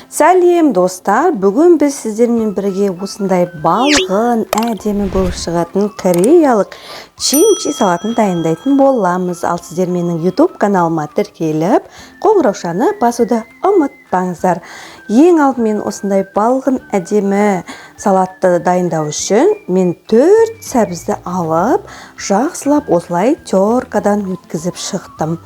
Сәлем достар, бүгін біз сіздермен бірге осындай балғын, әдемі болып шығатын кореялық чимчи салатын дайындайтын боламыз. Ал сіздер менің YouTube каналыма тіркеліп, қоңыраушаны басуды ұмытпаңыздар. Ең алдымен осындай балғын, әдемі салатты дайындау үшін мен 4 сәбізді алып, жақсылап осылай теркадан өткізіп шықтым.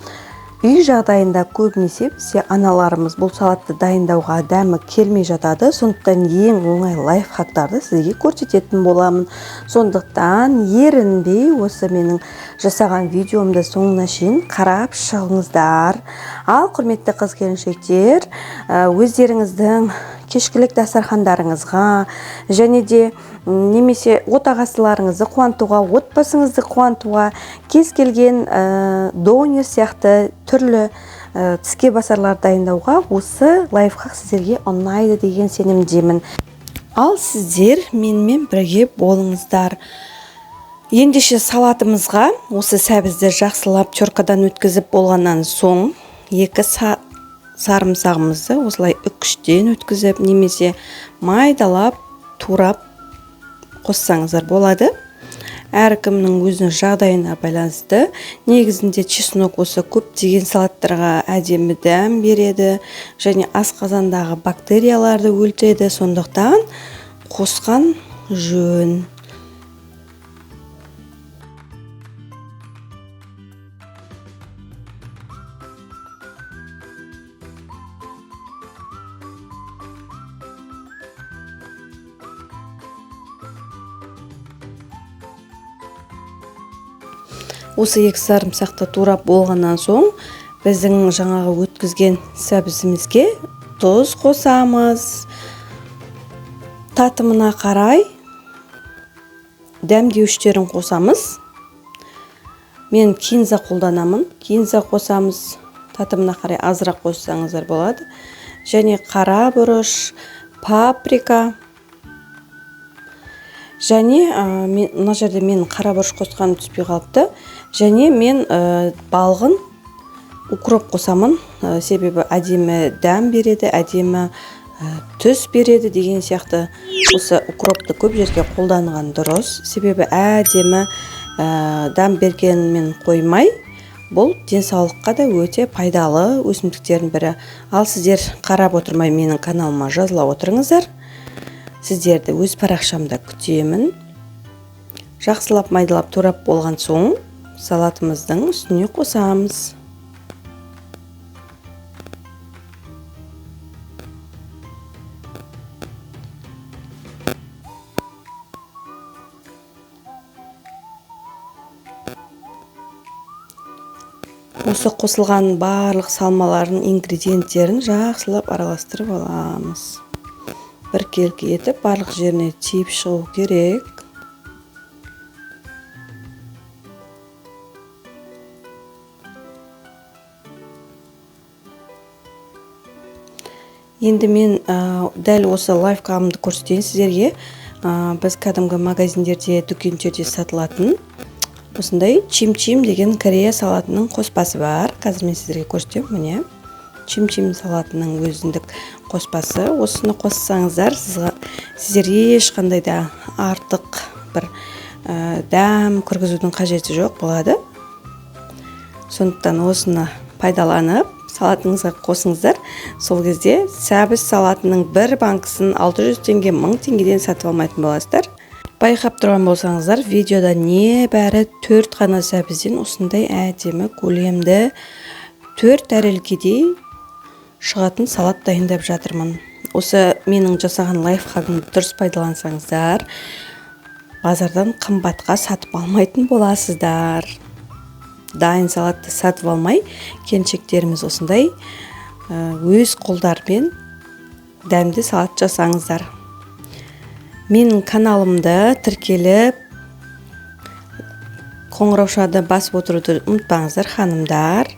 Үй жағдайында көбінесе бізде аналарымыз бұл салатты дайындауға дәмі келмей жатады. Сондықтан ең оңай лайфхактарды сізге көрсететін боламын. Сондықтан ерінбей осы менің жасаған видеомды соңына шейін қарап шығыңыздар. Ал құрметті қыз-келіншектер, өздеріңіздің кешкілік дастархандарыңызға және де немесе отағасыларыңызды қуантуға, отбасыңызды қуантуға, кез келген донер сияқты түрлі тіске басарлар дайындауға осы лайфхак сіздерге ұнайды деген сенімдемін. Ал сіздер менімен бірге болыңыздар. Ендеше салатымызға осы сәбізді жақсылап теркадан өткізіп болғаннан соң 2 сарымсағымызды осылай үкіштен өткізіп немесе майдалап турап қоссаңыздар болады. Әркімнің өзінің жағдайына байланысты. Негізінде чеснок осы көптеген салаттарға әдемі дәм береді және асқазандағы бактерияларды өлтіреді. Сондықтан қосқан жөн. Осы 2 сарымсақты турап болғаннан соң біздің жаңағы өткізген сәбізімізге тұз қосамыз. Татымына қарай дәмдеуіштерін қосамыз. Мен кинза қолданамын. Кинза қосамыз. Татымына қарай азырақ қоссаңыздар болады. Және қара бұрыш, паприка. Және мына жерде мен қара бұрыш қосқаным түспей қалыпты. Және мен балғын укроп қосамын. Себебі әдемі дәм береді, әдемі түс береді деген сияқты. Осы укропты көп жерге қолданған дұрыс. Себебі әдемі дәм бергенмен қоймай, бұл денсаулыққа да өте пайдалы өсімдіктердің бірі. Ал сіздер қарап отырмай менің каналыма жазыла отырыңыздар. Сіздерді өз парақшамда күтемін. Жақсылап майдалап турап болған соң салатымыздың үстіне қосамыз. Осы қосылған барлық салмалардың ингредиенттерін жақсылап араластырып аламыз. Біркелкі етіп барлық жеріне тиіп шығу керек. Енді мен дәл осы лайфхагымды көрсетейін сіздерге. Біз кәдімгі магазиндерде, дүкендерде сатылатын осындай чимчим деген Корея салатының қоспасы бар. Қазір мен сіздерге көрсетемін, міне. Чимчим салатының өзіндік қоспасы. Осыны қоссаңыздар, сіздер ешқандай да артық бір дәм кіргізудің қажеті жоқ болады. Сондықтан осыны пайдаланып салатыңызға қосыңыздар. Сол кезде сәбіз салатының бір банкысын 600 теңге, 1000 теңгеден сатып алмайтын боласыздар. Байқап тұрған болсаңыздар, видеода небәрі 4 қана сәбізден осындай әдемі көлемді 4 тәрелкедей шығатын салат дайындап жатырмын. Осы менің жасаған лайфхагымды дұрыс пайдалансаңыздар, базардан қымбатқа сатып алмайтын боласыздар. Дайын салатты сатып алмай, келіншектеріміз осындай өз қолдарымен дәмді салат жасаңыздар. Менің каналымды тіркеліп, қоңыраушаны басып отыруды ұмытпаңыздар, ханымдар.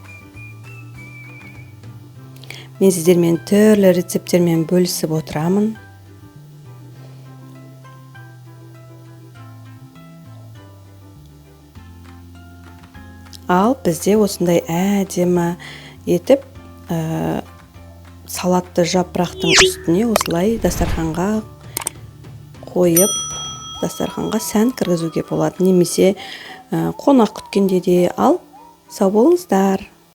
Мен сіздермен түрлі рецепттермен бөлісіп отырамын. Ал бізде осындай әдемі етіп салатты жапырақтың үстіне осылай дастарханға қойып, дастарханға сән кіргізуге болады. Немесе қонақ күткенде де ал. Сау болыңыздар.